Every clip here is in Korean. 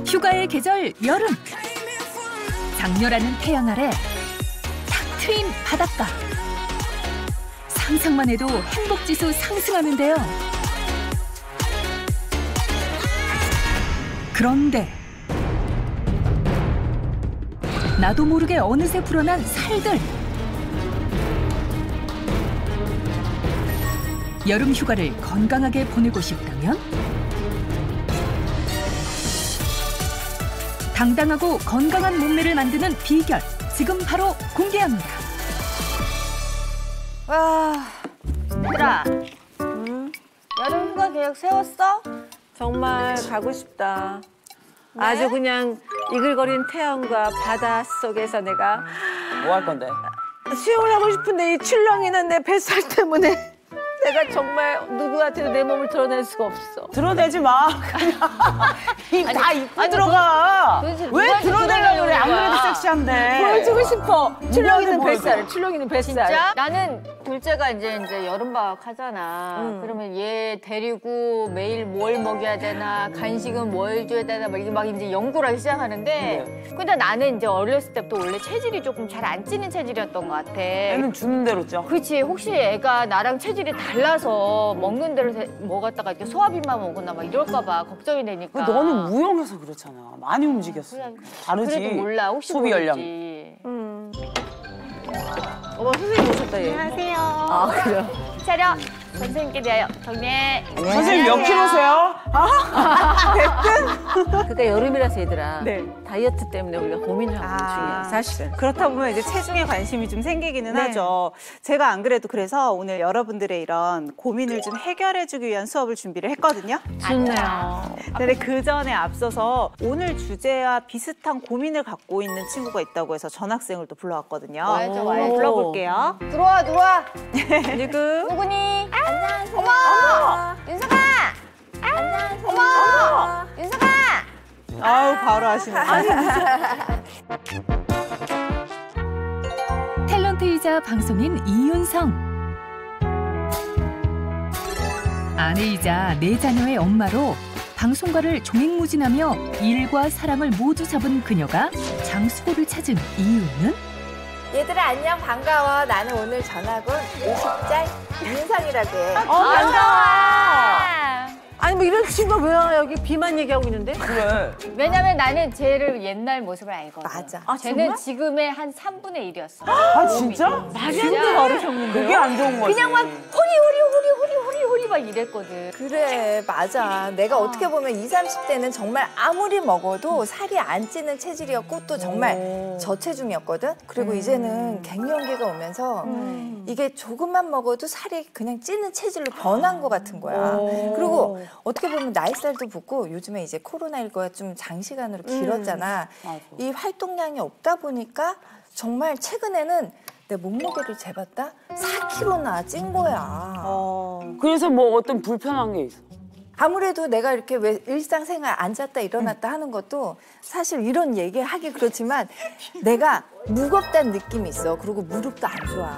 휴가의 계절 여름. 장렬하는 태양 아래 탁 트인 바닷가. 상상만 해도 행복지수 상승하는데요. 그런데 나도 모르게 어느새 불어난 살들. 여름 휴가를 건강하게 보내고 싶다면 당당하고 건강한 몸매를 만드는 비결, 지금 바로 공개합니다. 와, 얘들아, 여름 휴가 계획 세웠어? 정말 가고 싶다. 네? 아주 그냥 이글거리는 태양과 바다 속에서 내가 뭐 할 건데? 수영을 하고 싶은데 이 출렁이는 내 뱃살 때문에 내가 정말 누구한테도 내 몸을 드러낼 수가 없어. 드러내지 마. 다 입고 들어가. 왜 드러내려고 그래? 안 그래도 섹시한데. 보여주고 싶어. 출렁이는 뱃살, 출렁이는 뱃살. 진짜? 나는 둘째가 이제 여름방학 하잖아. 그러면 얘 데리고 매일 뭘 먹여야 되나, 간식은 뭘 줘야 되나, 막 이제 연구를 하기 시작하는데. 근데 나는 이제 어렸을 때부터 원래 체질이 조금 잘 안 찌는 체질이었던 것 같아. 애는 주는 대로 쪄. 그렇지. 혹시 애가 나랑 체질이 달라서 먹는 대로 뭐 갖다가 이렇게 소화비만 먹거나 막 이럴까 봐 걱정이 되니까. 너는 무용해서 그렇잖아. 많이 움직였어. 다르지. 그래도 몰라. 혹시 소비 열량. 어머, 선생님 오셨다, 얘. 안녕하세요. 아, 그래요? 차려. 선생님께 대하여 정례. 선생님 몇 킬로세요? 그러니까 여름이라서 얘들아. 네. 다이어트 때문에 우리가 고민을 하고 있는 중이야, 사실은. 그렇다 보면 이제 체중에 관심이 좀 생기기는 하죠. 제가 안 그래도 그래서 오늘 여러분들의 이런 고민을 좀 해결해주기 위한 수업을 준비를 했거든요. 좋네요. 근데 그 전에 앞서서 오늘 주제와 비슷한 고민을 갖고 있는 친구가 있다고 해서 전학생을 또 불러왔거든요. 와야죠, 와야죠. 불러볼게요. 들어와. 누구? 누구니? 안녕하세요. 어머! 윤석아! 안녕하세요. 어머! 윤석아! 아우 바로 하시네. 탤런트이자 방송인 이윤성. 아내이자 4자녀의 엄마로 방송가를 종횡무진하며 일과 사랑을 모두 잡은 그녀가 장수고를 찾은 이유는? 얘들아 안녕 반가워. 나는 오늘 전학 온 50짤 윤성이라고 해. 반가워. 아니, 뭐 이런 친구가 왜 와? 여기 비만 얘기하고 있는데? 그래. 왜냐면 나는 쟤를 옛날 모습을 알거든. 맞아. 쟤는 지금의 한 3분의 1이었어. 아 진짜? 말이 안 되게 어르셨는데. 그게 안 좋은 거지. 그냥 막 호리 막 이랬거든. 그래 맞아. 내가 어떻게 보면 20, 30대는 정말 아무리 먹어도 살이 안 찌는 체질이었고 또 정말 저체중이었거든. 그리고 이제는 갱년기가 오면서 이게 조금만 먹어도 살이 그냥 찌는 체질로 변한 것 같은 거야. 그리고 어떻게 보면 나이살도 붙고 요즘에 이제 코로나19가 좀 장시간으로 길었잖아. 이 활동량이 없다 보니까 정말 최근에는 내 몸무게를 재봤다? 4kg나 찐 거야. 그래서 뭐 어떤 불편한 게 있어? 아무래도 내가 이렇게 왜 일상생활 앉았다 일어났다 하는 것도 사실 이런 얘기하기 그렇지만 내가 무겁다는 느낌이 있어. 그리고 무릎도 안 좋아.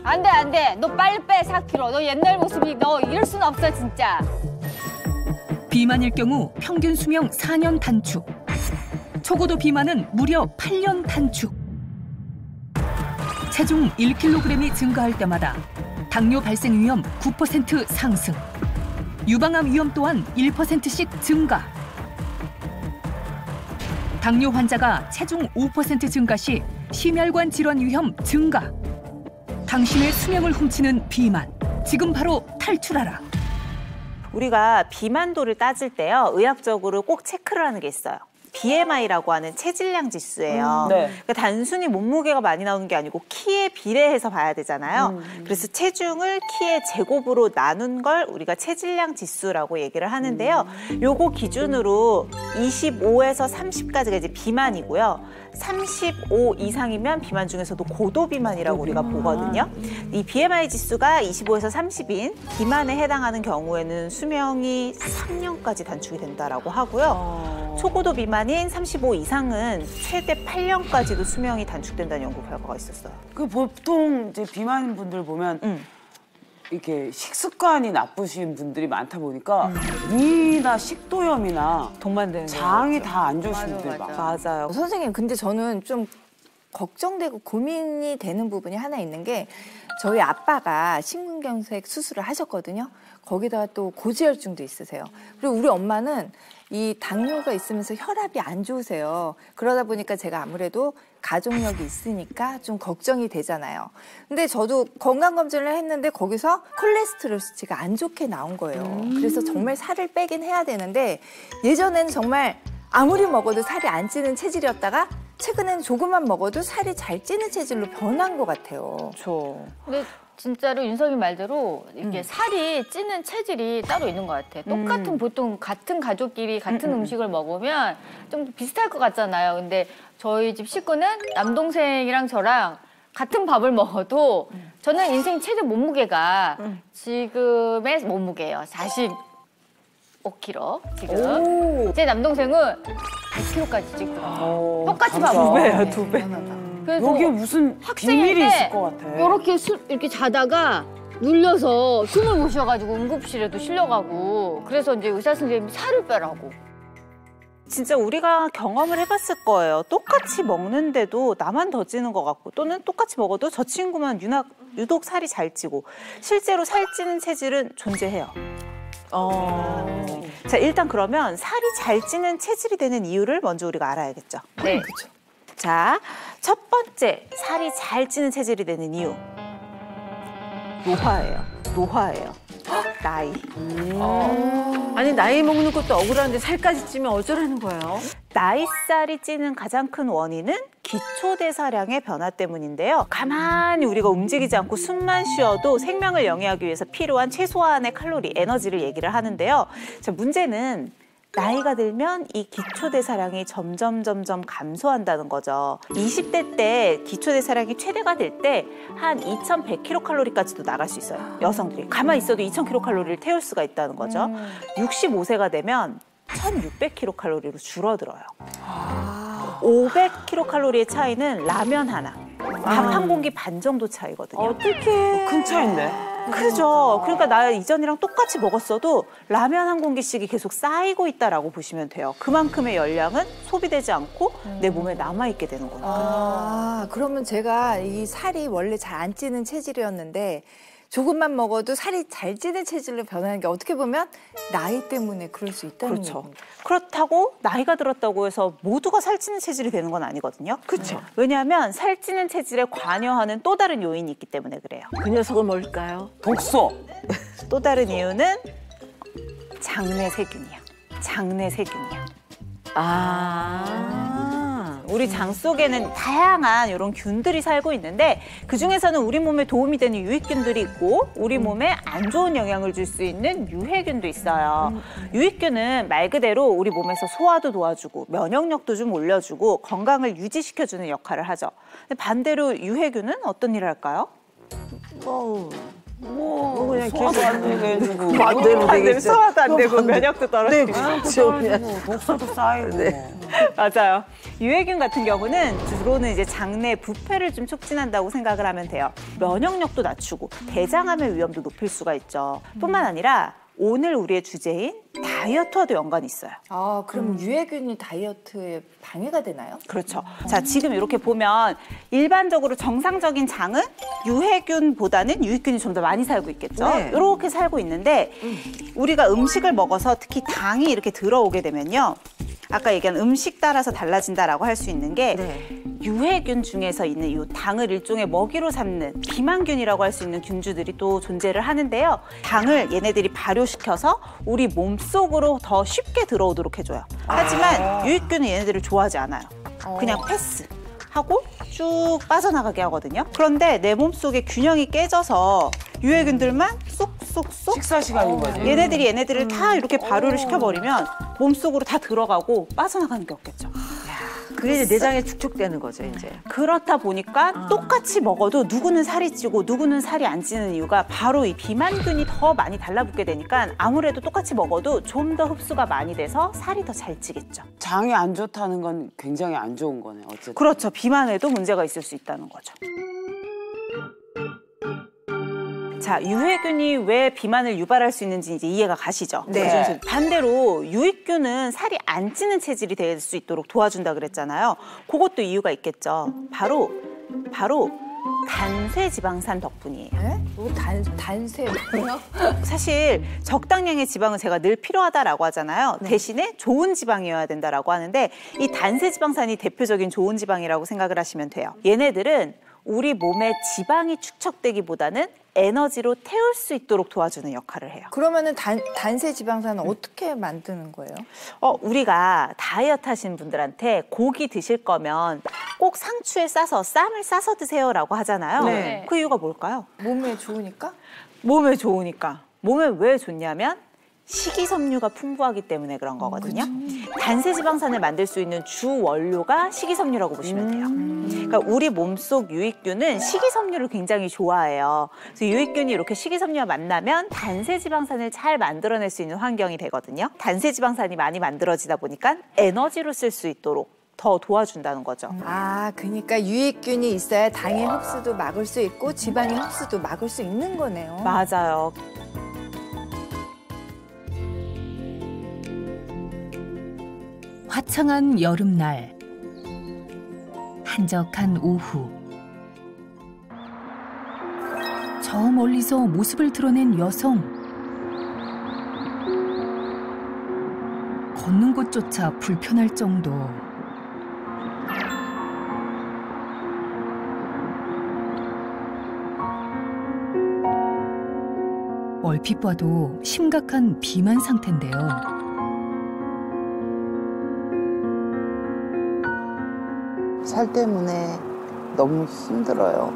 안 돼. 너 빨리 빼 4kg. 너 옛날 모습이 너 이럴 순 없어 진짜. 비만일 경우 평균 수명 4년 단축. 초고도 비만은 무려 8년 단축. 체중 1kg이 증가할 때마다 당뇨 발생 위험 9% 상승. 유방암 위험 또한 1%씩 증가. 당뇨 환자가 체중 5% 증가 시 심혈관 질환 위험 증가. 당신의 수명을 훔치는 비만. 지금 바로 탈출하라. 우리가 비만도를 따질 때요. 의학적으로 꼭 체크를 하는 게 있어요. BMI라고 하는 체질량 지수예요. 그러니까 단순히 몸무게가 많이 나오는 게 아니고 키에 비례해서 봐야 되잖아요. 그래서 체중을 키의 제곱으로 나눈 걸 우리가 체질량 지수라고 얘기를 하는데요. 요거 기준으로 25에서 30까지가 이제 비만이고요. 35 이상이면 비만 중에서도 고도 비만이라고 우리가 보거든요. 이 BMI 지수가 25에서 30인 비만에 해당하는 경우에는 수명이 3년까지 단축이 된다라고 하고요. 초고도 비만인 35 이상은 최대 8년까지도 수명이 단축된다는 연구 결과가 있었어요. 그 보통 이제 비만 분들 보면 이렇게 식습관이 나쁘신 분들이 많다 보니까 위나 식도염이나 동반되는 장이 다 안 좋으신 분들이 많아요. 맞아요. 선생님, 근데 저는 좀 걱정되고 고민이 되는 부분이 하나 있는 게 저희 아빠가 심근경색 수술을 하셨거든요. 거기다가 또 고지혈증도 있으세요. 그리고 우리 엄마는 이 당뇨가 있으면서 혈압이 안 좋으세요. 그러다 보니까 제가 아무래도 가족력이 있으니까 좀 걱정이 되잖아요. 근데 저도 건강검진을 했는데 거기서 콜레스테롤 수치가 안 좋게 나온 거예요. 그래서 정말 살을 빼긴 해야 되는데 예전에는 정말 아무리 먹어도 살이 안 찌는 체질이었다가 최근엔 조금만 먹어도 살이 잘 찌는 체질로 변한 것 같아요. 그렇죠. 근데 진짜로 윤석이 말대로 이게 살이 찌는 체질이 따로 있는 것 같아. 똑같은 보통 같은 가족끼리 같은 음식을 먹으면 좀 비슷할 것 같잖아요. 근데 저희 집 식구는 남동생이랑 저랑 같은 밥을 먹어도 저는 인생 최대 몸무게가 지금의 몸무게예요. 45kg 지금. 제 남동생은 100kg까지 찍더라고요. 똑같이 밥을 먹어요. 2배야. 여기에 무슨 비밀이 있을 것 같아. 이렇게 자다가 눌려서 숨을 못 쉬어가지고 응급실에도 실려가고 그래서 이제 의사 선생님이 살을 빼라고. 진짜 우리가 경험을 해봤을 거예요. 똑같이 먹는데도 나만 더 찌는 것 같고 또는 똑같이 먹어도 저 친구만 유독 살이 잘 찌고 실제로 살찌는 체질은 존재해요. 자, 일단 그러면 살이 잘 찌는 체질이 되는 이유를 먼저 우리가 알아야겠죠. 네. 자, 첫 번째 살이 잘 찌는 체질이 되는 이유. 노화예요. 나이. 아니 나이 먹는 것도 억울한데 살까지 찌면 어쩌라는 거예요? 나이살이 찌는 가장 큰 원인은 기초대사량의 변화 때문인데요. 가만히 우리가 움직이지 않고 숨만 쉬어도 생명을 영위하기 위해서 필요한 최소한의 칼로리, 에너지를 얘기를 하는데요. 자, 문제는 나이가 들면 이 기초대사량이 점점 감소한다는 거죠. 20대 때 기초대사량이 최대가 될 때 한 2100kcal까지도 나갈 수 있어요. 여성들이. 가만히 있어도 2000kcal를 태울 수가 있다는 거죠. 65세가 되면 1600kcal로 줄어들어요. 500kcal의 차이는 라면 하나, 밥 한 공기 반 정도 차이거든요. 어떡해. 큰 차이인데? 그죠. 그러니까 나 이전이랑 똑같이 먹었어도 라면 한 공기씩이 계속 쌓이고 있다라고 보시면 돼요. 그만큼의 열량은 소비되지 않고 내 몸에 남아있게 되는 거니까. 그러면 제가 이 살이 원래 잘 안 찌는 체질이었는데 조금만 먹어도 살이 잘 찌는 체질로 변하는 게 어떻게 보면 나이 때문에 그럴 수 있다는 그렇죠. 겁니다. 그렇다고 나이가 들었다고 해서 모두가 살찌는 체질이 되는 건 아니거든요. 그렇죠. 왜냐하면 살찌는 체질에 관여하는 또 다른 요인이 있기 때문에 그래요. 그 녀석은 뭘까요? 독소. 또 다른 이유는 장내 세균이야. 우리 장 속에는 다양한 이런 균들이 살고 있는데 그중에서는 우리 몸에 도움이 되는 유익균들이 있고 우리 몸에 안 좋은 영향을 줄 수 있는 유해균도 있어요. 유익균은 말 그대로 우리 몸에서 소화도 도와주고 면역력도 좀 올려주고 건강을 유지시켜주는 역할을 하죠. 근데 반대로 유해균은 어떤 일을 할까요? 그냥 소화도 안 되게 해주고. 반대로 소화도 안 되고 면역도 떨어지고. 독소도 쌓이고. 맞아요. 유해균 같은 경우는 주로는 이제 장내 부패를 좀 촉진한다고 생각을 하면 돼요. 면역력도 낮추고 대장암의 위험도 높일 수가 있죠. 뿐만 아니라 오늘 우리의 주제인 다이어트와도 연관이 있어요. 그럼 유해균이 다이어트에 방해가 되나요? 그렇죠. 자, 지금 이렇게 보면 일반적으로 정상적인 장은 유해균보다는 유익균이 좀 더 많이 살고 있겠죠. 네. 이렇게 살고 있는데 우리가 음식을 먹어서 특히 당이 이렇게 들어오게 되면요. 아까 얘기한 음식 따라서 달라진다라고 할 수 있는 게 유해균 중에서 있는 이 당을 일종의 먹이로 삼는 비만균이라고 할 수 있는 균주들이 또 존재를 하는데요. 당을 얘네들이 발효시켜서 우리 몸속으로 더 쉽게 들어오도록 해줘요. 하지만 유익균은 얘네들을 좋아하지 않아요. 그냥 패스하고 쭉 빠져나가게 하거든요. 그런데 내 몸속의 균형이 깨져서 유해균들만 쏙쏙쏙 식사 시간인 거지. 얘네들을 다 이렇게 발효를 시켜버리면 몸속으로 다 들어가고 빠져나가는 게 없겠죠. 그게 이제 내장에 축축되는 거죠, 이제. 그렇다 보니까 똑같이 먹어도 누구는 살이 찌고 누구는 살이 안 찌는 이유가 바로 이 비만균이 더 많이 달라붙게 되니까 아무래도 똑같이 먹어도 좀 더 흡수가 많이 돼서 살이 더 잘 찌겠죠. 장이 안 좋다는 건 굉장히 안 좋은 거네, 어쨌든. 그렇죠. 비만에도 문제가 있을 수 있다는 거죠. 자, 유해균이 왜 비만을 유발할 수 있는지 이제 이해가 가시죠? 네. 반대로 유익균은 살이 안 찌는 체질이 될 수 있도록 도와준다 그랬잖아요. 그것도 이유가 있겠죠. 바로 단쇄지방산 덕분이에요. 네? 뭐 단세 뭐요? 사실 적당량의 지방은 제가 늘 필요하다라고 하잖아요. 대신에 좋은 지방이어야 된다라고 하는데 이 단쇄지방산이 대표적인 좋은 지방이라고 생각을 하시면 돼요. 얘네들은 우리 몸에 지방이 축적되기보다는 에너지로 태울 수 있도록 도와주는 역할을 해요. 그러면은 단세 지방산은 어떻게 만드는 거예요? 우리가 다이어트 하시는 분들한테 고기 드실 거면 꼭 상추에 싸서 쌈을 싸서 드세요라고 하잖아요. 네. 그 이유가 뭘까요? 몸에 좋으니까? 몸에 좋으니까. 몸에 왜 좋냐면 식이섬유가 풍부하기 때문에 그런 거거든요. 단세지방산을 만들 수 있는 주 원료가 식이섬유라고 보시면 돼요. 그러니까 우리 몸속 유익균은 식이섬유를 굉장히 좋아해요. 그래서 유익균이 이렇게 식이섬유와 만나면 단세지방산을 잘 만들어낼 수 있는 환경이 되거든요. 단세지방산이 많이 만들어지다 보니까 에너지로 쓸 수 있도록 더 도와준다는 거죠. 아, 그러니까 유익균이 있어야 당의 흡수도 막을 수 있고 지방의 흡수도 막을 수 있는 거네요. 맞아요. 화창한 여름날, 한적한 오후. 저 멀리서 모습을 드러낸 여성. 걷는 곳조차 불편할 정도. 얼핏 봐도 심각한 비만 상태인데요. 살 때문에 너무 힘들어요.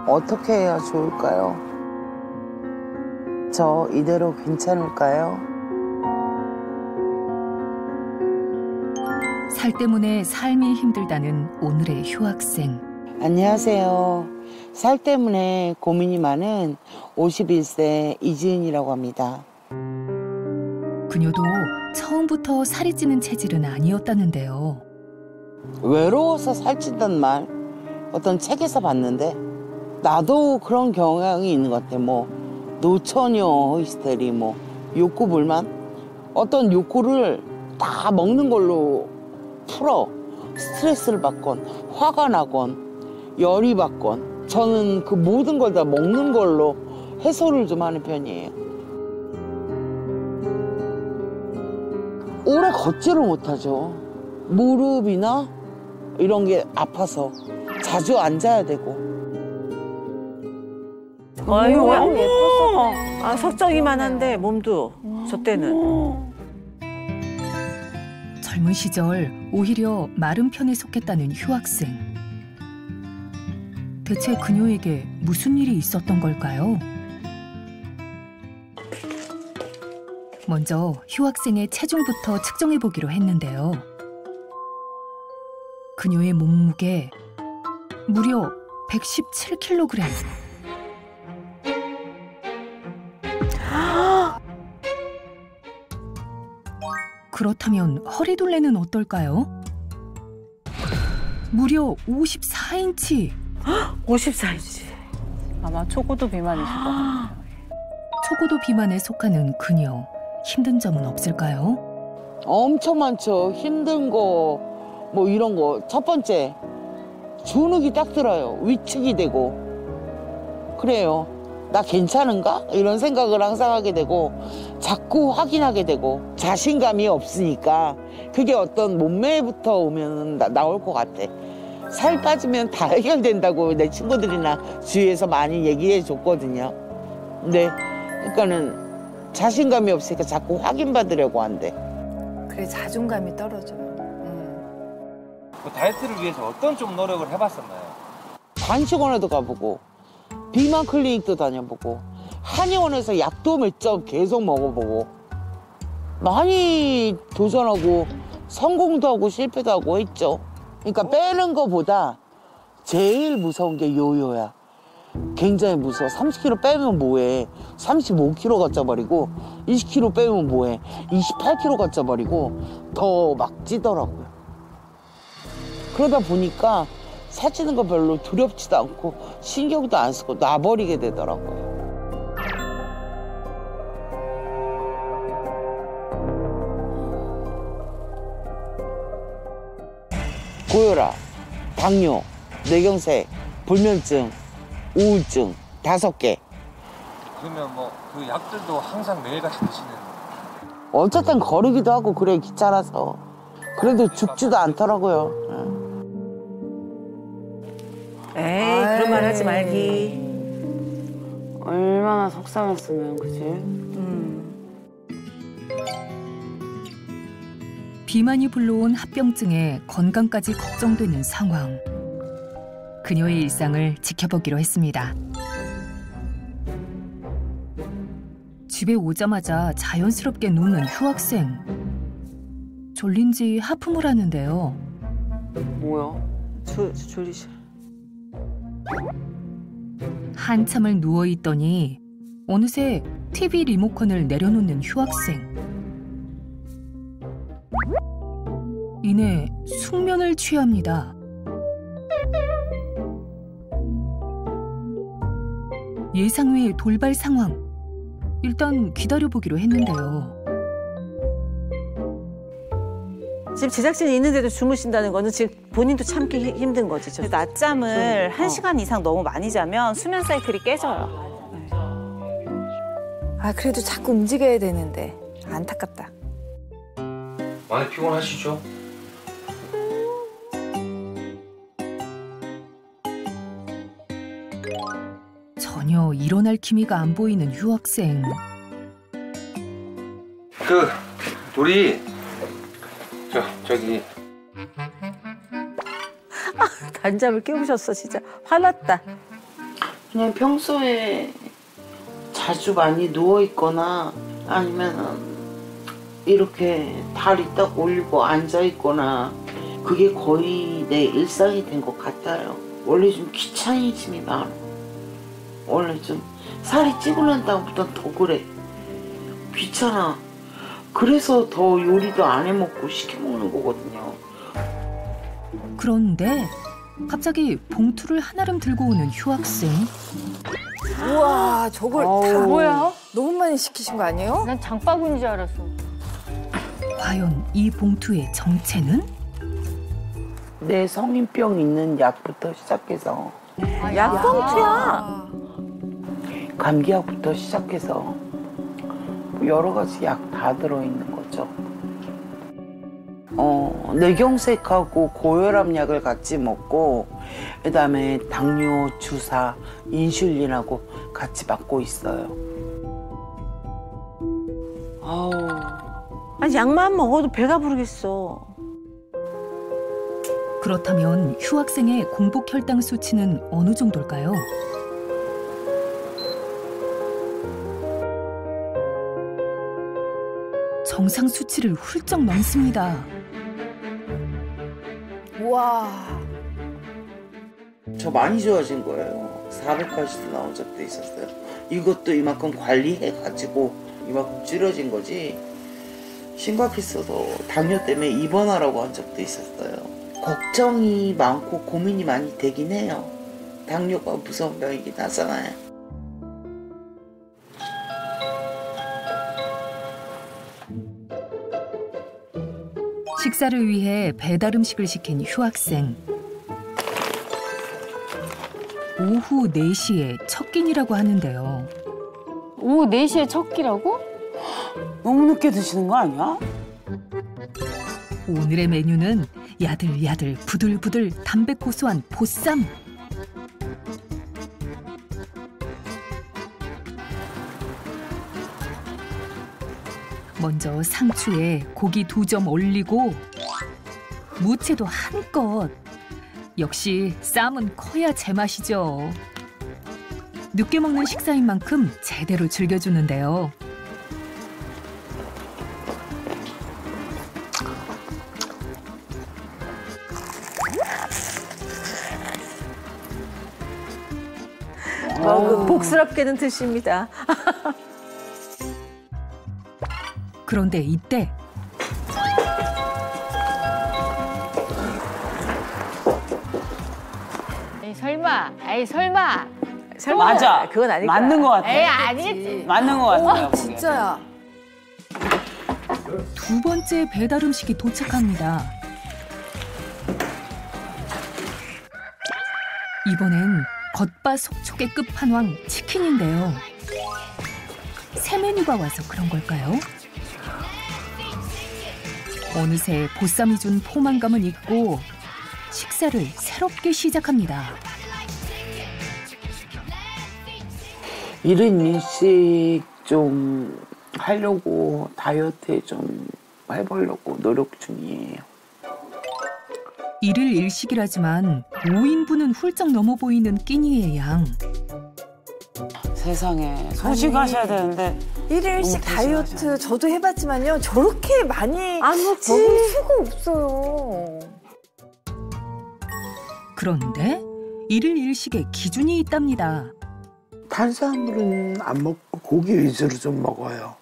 어떻게 해야 좋을까요? 저 이대로 괜찮을까요? 살 때문에 삶이 힘들다는 오늘의 휴학생. 안녕하세요. 살 때문에 고민이 많은 51세 이지은이라고 합니다. 그녀도 처음부터 살이 찌는 체질은 아니었다는데요. 외로워서 살찐다는 말 어떤 책에서 봤는데 나도 그런 경향이 있는 것 같아. 뭐 노처녀 히스테리, 뭐 욕구 불만, 어떤 욕구를 다 먹는 걸로 풀어. 스트레스를 받건 화가 나건 열이 받건 저는 그 모든 걸 다 먹는 걸로 해소를 좀 하는 편이에요. 오래 걷지를 못하죠. 무릎이나 이런 게 아파서 자주 앉아야 되고. 아유, 예뻤어. 아, 석정이만 한데 몸도 저 때는. 젊은 시절 오히려 마른 편에 속했다는 휴학생. 대체 그녀에게 무슨 일이 있었던 걸까요? 먼저 휴학생의 체중부터 측정해보기로 했는데요. 그녀의 몸무게 무려 117kg. 그렇다면 허리둘레는 어떨까요? 무려 54인치. 54인치. 아마 초고도 비만이실 것 같아요. 초고도 비만에 속하는 그녀. 힘든 점은 없을까요? 엄청 많죠. 힘든 거 뭐 이런 거. 첫 번째 주눅이 딱 들어요. 위축이 되고 그래요. 나 괜찮은가? 이런 생각을 항상 하게 되고 자꾸 확인하게 되고 자신감이 없으니까 그게 어떤 몸매부터 오면 나올 것 같아. 살 빠지면 다 해결된다고 내 친구들이나 주위에서 많이 얘기해 줬거든요. 근데 그러니까는 자신감이 없으니까 자꾸 확인받으려고 한대. 그래, 자존감이 떨어져요. 그 다이어트를 위해서 어떤 좀 노력을 해봤었나요? 관식원에도 가보고 비만 클리닉도 다녀보고 한의원에서 약도 몇 점 계속 먹어보고 많이 도전하고 성공도 하고 실패도 하고 했죠. 그러니까 빼는 거보다 제일 무서운 게 요요야. 굉장히 무서워. 30kg 빼면 뭐해. 35kg가 쪄버리고 20kg 빼면 뭐해. 28kg가 쪄버리고 더 막 찌더라고요. 그러다 보니까 살찌는 거 별로 두렵지도 않고 신경도 안 쓰고 놔버리게 되더라고요. 고혈압, 당뇨, 뇌경색, 불면증, 우울증 5개. 그러면 뭐 그 약들도 항상 매일같이 드시는? 어쩔 땐 거르기도 하고 그래 귀찮아서. 그래도 죽지도 않더라고요. 에이, 그런 말 하지 말기. 얼마나 속상했으면, 그치? 비만이 불러온 합병증에 건강까지 걱정되는 상황. 그녀의 일상을 지켜보기로 했습니다. 집에 오자마자 자연스럽게 눕는 휴학생. 졸린지 하품을 하는데요. 뭐야? 졸리셔. 한참을 누워있더니 어느새 TV 리모컨을 내려놓는 휴학생. 이내 숙면을 취합니다. 예상 외의 돌발 상황. 일단 기다려보기로 했는데요. 지금 제작진이 있는데도 주무신다는 거는 지금 본인도 참기 힘든 거지. 저. 낮잠을 1시간 이상 너무 많이 자면 수면 사이클이 깨져요. 아, 그래도 자꾸 움직여야 되는데 안타깝다. 많이 피곤하시죠? 전혀 일어날 기미가 안 보이는 휴학생. 우리 저기 단잠을 깨우셨어, 진짜. 화났다. 그냥 평소에 자주 많이 누워있거나 아니면 이렇게 다리 딱 올리고 앉아있거나 그게 거의 내 일상이 된 것 같아요. 원래 좀 귀차니즘이 많아. 원래 좀 살이 찌고 난 다음부터는 더 그래. 귀찮아. 그래서 더 요리도 안 해먹고 시켜먹는 거거든요. 그런데 갑자기 봉투를 한아름 들고 오는 휴학생. 우와, 저걸 다 뭐야? 너무 많이 시키신 거 아니에요? 난 장바구니인 줄 알았어. 과연 이 봉투의 정체는? 내 성인병 있는 약부터 시작해서 약봉투야. 감기약부터 시작해서 여러 가지 약 다 들어있는 거죠. 뇌경색하고 고혈압 약을 같이 먹고 그다음에 당뇨 주사, 인슐린하고 같이 맞고 있어요. 아우. 아니, 약만 먹어도 배가 부르겠어. 그렇다면 휴학생의 공복 혈당 수치는 어느 정도일까요? 정상 수치를 훌쩍 넘습니다. 우와. 저 많이 좋아진 거예요. 400까지도 나온 적도 있었어요. 이것도 이만큼 관리해가지고 이만큼 줄여진 거지. 심각했어서 당뇨 때문에 입원하라고 한 적도 있었어요. 걱정이 많고 고민이 많이 되긴 해요. 당뇨가 무서운 병이긴 하잖아요. 식사를 위해 배달 음식을 시킨 휴학생. 오후 4시에 첫 끼니라고 하는데요. 오후 4시에 첫 끼라고? 너무 늦게 드시는 거 아니야? 오늘의 메뉴는 야들야들 부들부들 담백 고소한 보쌈. 먼저 상추에 고기 2점 올리고 무채도 한껏. 역시 쌈은 커야 제맛이죠. 늦게 먹는 식사인 만큼 제대로 즐겨주는데요. 그 복스럽게는 드십니다. 그런데 이때 에이 설마. 맞아. 그건 아닐 거야. 맞는 것 같아. 에이 아니겠지. 맞는 것 같아요. 진짜야. 두 번째 배달 음식이 도착합니다. 이번엔 겉바속촉의 끝판왕 치킨인데요. 새 메뉴가 와서 그런 걸까요? 어느새 보쌈이 준 포만감은 잊고 식사를 새롭게 시작합니다. 1인 1식 좀 하려고 다이어트에 좀 해보려고 노력 중이에요. 1일 1식이라지만 5인분은 훌쩍 넘어 보이는 끼니의 양. 세상에 소식하셔야 되는데 1일씩 다이어트 저도 해봤지만요. 저렇게 많이 안 먹지. 먹을 수가 없어요. 그런데 1일 1식에 기준이 있답니다. 탄수화물은 안 먹고 고기 위주로 좀 먹어요.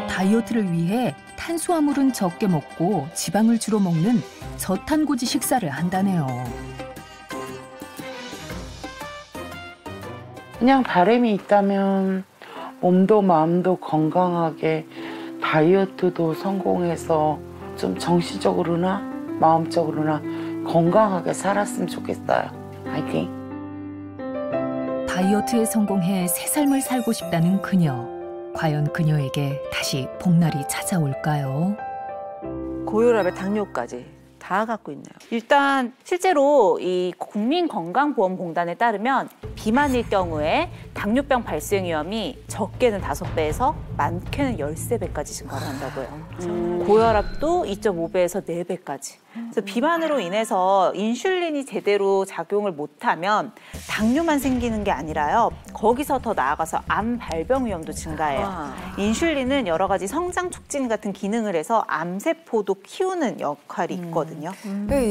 다이어트를 위해 탄수화물은 적게 먹고 지방을 주로 먹는 저탄고지 식사를 한다네요. 그냥 바람이 있다면 몸도 마음도 건강하게 다이어트도 성공해서 좀 정신적으로나 마음적으로나 건강하게 살았으면 좋겠어요. 화이팅! 다이어트에 성공해 새 삶을 살고 싶다는 그녀. 과연 그녀에게 다시 봄날이 찾아올까요? 고혈압에 당뇨까지 다 갖고 있네요. 일단 실제로 이 국민건강보험공단에 따르면 비만일 경우에 당뇨병 발생 위험이 적게는 5배에서 많게는 13배까지 증가를 한다고요. 고혈압도 2.5배에서 4배까지. 그래서 비만으로 인해서 인슐린이 제대로 작용을 못하면 당뇨만 생기는 게 아니라요. 거기서 더 나아가서 암 발병 위험도 증가해요. 인슐린은 여러 가지 성장 촉진 같은 기능을 해서 암세포도 키우는 역할이 있거든요.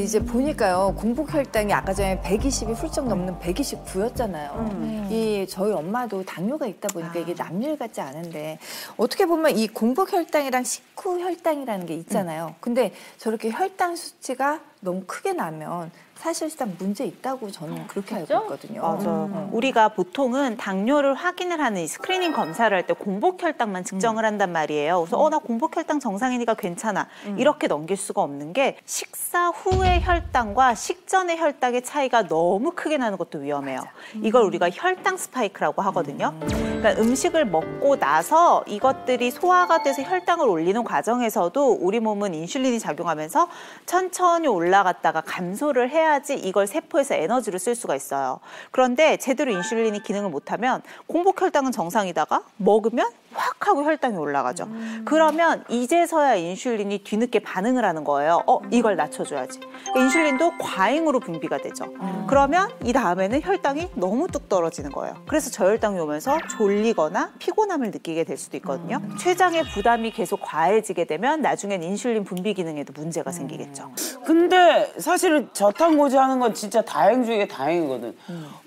이제 보니까요. 공복 혈당이 아까 전에 120이 훌쩍 넘는 129였잖아요. 이 저희 엄마도 당뇨가 있다 보니까 이게 남일 같지 않은데 어떻게 보면 이 공복 혈당이랑 식후 혈당이라는 게 있잖아요. 근데 저렇게 혈당 수치가 너무 크게 나면 사실상 문제 있다고 저는 그렇게 알고 있거든요. 맞아요. 우리가 보통은 당뇨를 확인을 하는 이 스크리닝 검사를 할 때 공복 혈당만 측정을 한단 말이에요. 그래서 나 공복 혈당 정상이니까 괜찮아. 이렇게 넘길 수가 없는 게 식사 후의 혈당과 식전의 혈당의 차이가 너무 크게 나는 것도 위험해요. 이걸 우리가 혈당 스파이크라고 하거든요. 그러니까 음식을 먹고 나서 이것들이 소화가 돼서 혈당을 올리는 과정에서도 우리 몸은 인슐린이 작용하면서 천천히 올라갔다가 감소를 해야지 이걸 세포에서 에너지로 쓸 수가 있어요. 그런데 제대로 인슐린이 기능을 못하면 공복 혈당은 정상이다가 먹으면 확 하고 혈당이 올라가죠. 그러면 이제서야 인슐린이 뒤늦게 반응을 하는 거예요. 이걸 낮춰줘야지. 그러니까 인슐린도 과잉으로 분비가 되죠. 그러면 이 다음에는 혈당이 너무 뚝 떨어지는 거예요. 그래서 저혈당이 오면서 졸리거나 피곤함을 느끼게 될 수도 있거든요. 췌장의 부담이 계속 과해지게 되면 나중엔 인슐린 분비 기능에도 문제가 생기겠죠. 근데 사실은 저탄고지 하는 건 진짜 다행 중에 다행이거든.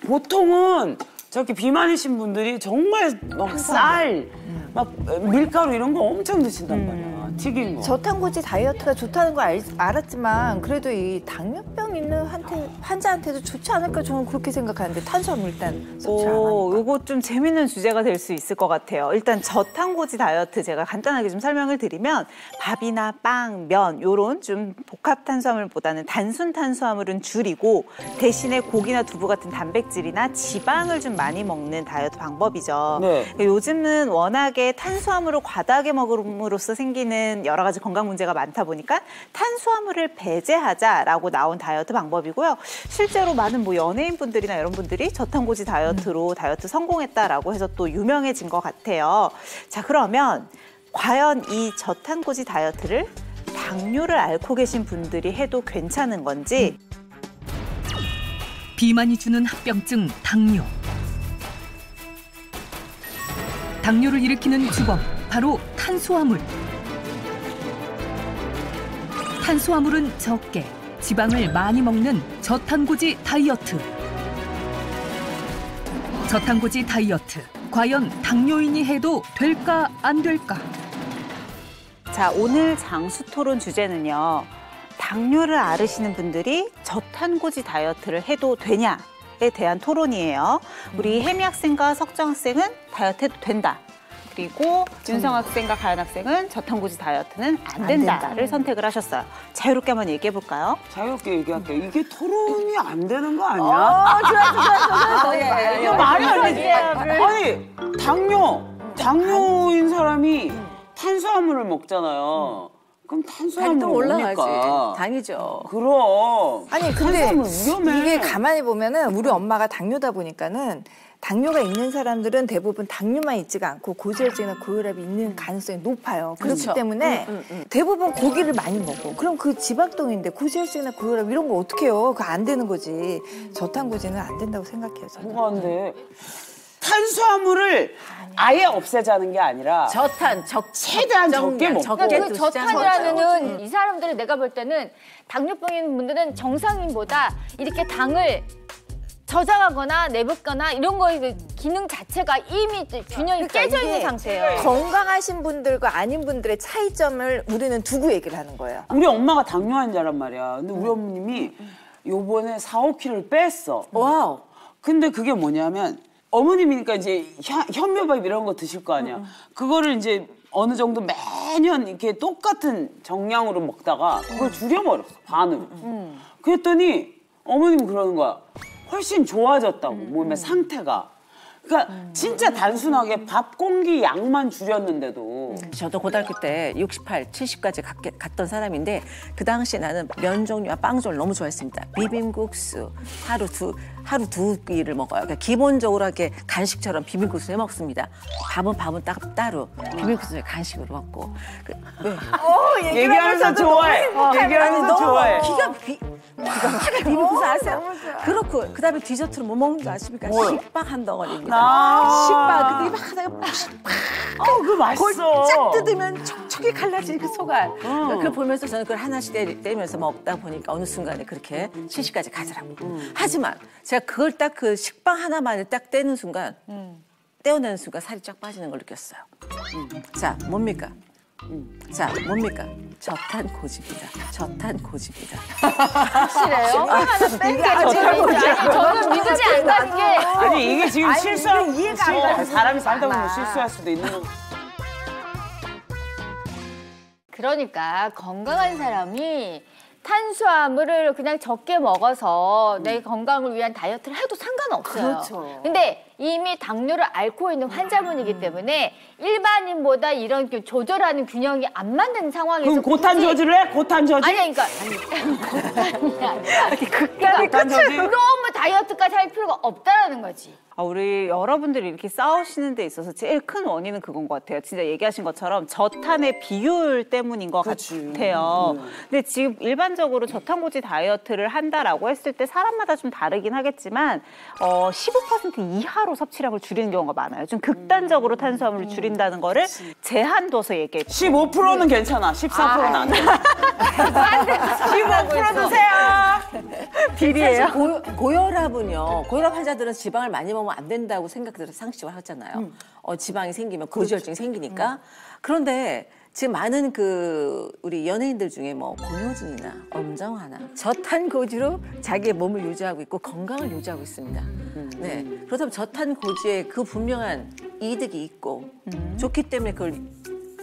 보통은 저렇게 비만이신 분들이 정말 막 쌀, 막 밀가루 이런 거 엄청 드신단 말이야. 튀긴 거. 저탄고지 다이어트가 좋다는 거 알았지만 그래도 이 당뇨병 있는 환자한테도 좋지 않을까 저는 그렇게 생각하는데 탄수화물 일단 섭취 안 하니까. 이거 좀 재밌는 주제가 될 수 있을 것 같아요. 일단 저탄고지 다이어트 제가 간단하게 좀 설명을 드리면 밥이나 빵, 면 이런 좀 복합 탄수화물보다는 단순 탄수화물은 줄이고 대신에 고기나 두부 같은 단백질이나 지방을 좀 많이 먹는 다이어트 방법이죠. 네. 요즘은 워낙에 탄수화물을 과다하게 먹음으로써 생기는 여러 가지 건강 문제가 많다 보니까 탄수화물을 배제하자라고 나온 다이어트 방법이고요. 실제로 많은 연예인분들이나 이런 분들이 저탄고지 다이어트로 다이어트 성공했다라고 해서 또 유명해진 것 같아요. 자, 그러면 과연 이 저탄고지 다이어트를 당뇨를 앓고 계신 분들이 해도 괜찮은 건지. 비만이 주는 합병증 당뇨. 당뇨를 일으키는 주범, 바로 탄수화물. 탄수화물은 적게, 지방을 많이 먹는 저탄고지 다이어트. 저탄고지 다이어트, 과연 당뇨인이 해도 될까 안 될까? 자, 오늘 장수 토론 주제는요. 당뇨를 앓으시는 분들이 저탄고지 다이어트를 해도 되냐에 대한 토론이에요. 우리 혜미 학생과 석정 학생은 다이어트 해도 된다. 그리고 윤성 학생과 가연 학생은 저탄고지 다이어트는 안 된다를 선택을 하셨어요. 자유롭게 한번 얘기해 볼까요? 자유롭게 얘기할게요. 이게 토론이 안 되는 거 아니야? 좋았어. 이거 말이 안 되지. 아니, 당뇨인 사람이 탄수화물을 먹잖아요. 그럼 탄수화물 또 올라가지. 뭡니까? 당이죠. 그럼. 아니 근데 탄수화물 위험해. 이게 가만히 보면은 우리 엄마가 당뇨다 보니까는 당뇨가 있는 사람들은 대부분 당뇨만 있지가 않고 고지혈증이나 고혈압이 있는 가능성이 높아요. 그렇기 그렇죠. 때문에 대부분 고기를 많이 먹고 그럼 그 지방동인데 고지혈증이나 고혈압 이런 거 어떻게 해요? 그거 안 되는 거지. 저탄고지는 안 된다고 생각해요. 저는. 뭐가 안 돼? 탄수화물을 아예 없애자는 게 아니라 최대한 적게 먹고. 그러니까 그 저탄이라는 이 사람들은 내가 볼 때는 당뇨병인 분들은 정상인보다 이렇게 당을 저장하거나 내붓거나 이런 거의 기능 자체가 이미 균형이 깨져 있는 상태예요. 건강하신 분들과 아닌 분들의 차이점을 우리는 두고 얘기를 하는 거예요. 우리 엄마가 당뇨 환자란 말이야. 근데 우리 어머님이 요번에 4~5kg를 뺐어. 와우. 근데 그게 뭐냐면 어머님이니까 이제 현미밥 이런 거 드실 거 아니야. 그거를 이제 어느 정도 매년 이렇게 똑같은 정량으로 먹다가 그걸 줄여버렸어. 반으로. 그랬더니 어머님이 그러는 거야. 훨씬 좋아졌다고, 몸의 상태가. 그러니까 진짜 단순하게 밥 공기 양만 줄였는데도. 저도 고등학교 때 68, 70까지 갔던 사람인데 그 당시에 나는 면 종류와 빵 종류를 너무 좋아했습니다. 비빔국수 하루 두 끼를 먹어요. 그러니까 기본적으로 이렇게 간식처럼 비빔국수 해 먹습니다. 밥은 따로 비빔국수를 간식으로 먹고. 얘기하면서 좋아해. 얘기하면서 좋아해. 기가 막히게 비빔국수 아세요? 그렇고 그다음에 디저트로 뭐 먹는 거 아십니까? 식빵 한 덩어리입니다. 식빵. 근데 막 하다가 그거 맛있어. 쫙 뜯으면 촉촉이 갈라지는 그 속알. 그걸 보면서 저는 그걸 하나씩 떼면서 먹다 보니까 어느 순간에 그렇게 70까지 가더라고요. 하지만 제가 그걸 딱 그 식빵 하나만을 딱 떼는 순간 떼어내는 순간 살이 쫙 빠지는 걸 느꼈어요. 자, 뭡니까? 저탄고지입니다. 저탄고지입니다. 확실해요? 하나 뺀 게 저는 믿지 않는 게. 아니 이게 지금 사람이 살다 보면 실수할 수도 있는 거. 그러니까 건강한 사람이 탄수화물을 그냥 적게 먹어서 내 건강을 위한 다이어트를 해도 상관없어요. 그렇죠. 근데 이미 당뇨를 앓고 있는 환자분이기 때문에 일반인보다 이런 조절하는 균형이 안 맞는 상황에서 그럼 고탄 저지를 해? 고탄 저지? 아니 그러니까 고탄이 아니라 극단의 끝을 너무 다이어트까지 할 필요가 없다라는 거지. 우리 여러분들이 이렇게 싸우시는 데 있어서 제일 큰 원인은 그건 것 같아요. 진짜 얘기하신 것처럼 저탄의 비율 때문인 것 같아요. 근데 지금 일반적으로 저탄고지 다이어트를 한다라고 했을 때 사람마다 좀 다르긴 하겠지만 15% 이하로 섭취량을 줄이는 경우가 많아요. 좀 극단적으로 탄수화물을 줄인다는 거를 제한 둬서 얘기해요. 15%는 괜찮아. 14%는 안 돼. 15% 드세요. 비리예요? 고혈압은요. 고혈압 환자들은 지방을 많이 먹으면 안 된다고 생각들을 상식적으로 하잖아요. 지방이 생기면 고지혈증이 생기니까. 그런데 지금 많은 우리 연예인들 중에 뭐 공효진이나 엄정화나 저탄고지로 자기의 몸을 유지하고 있고 건강을 유지하고 있습니다. 네. 그렇다면 저탄고지에 그 분명한 이득이 있고 좋기 때문에 그걸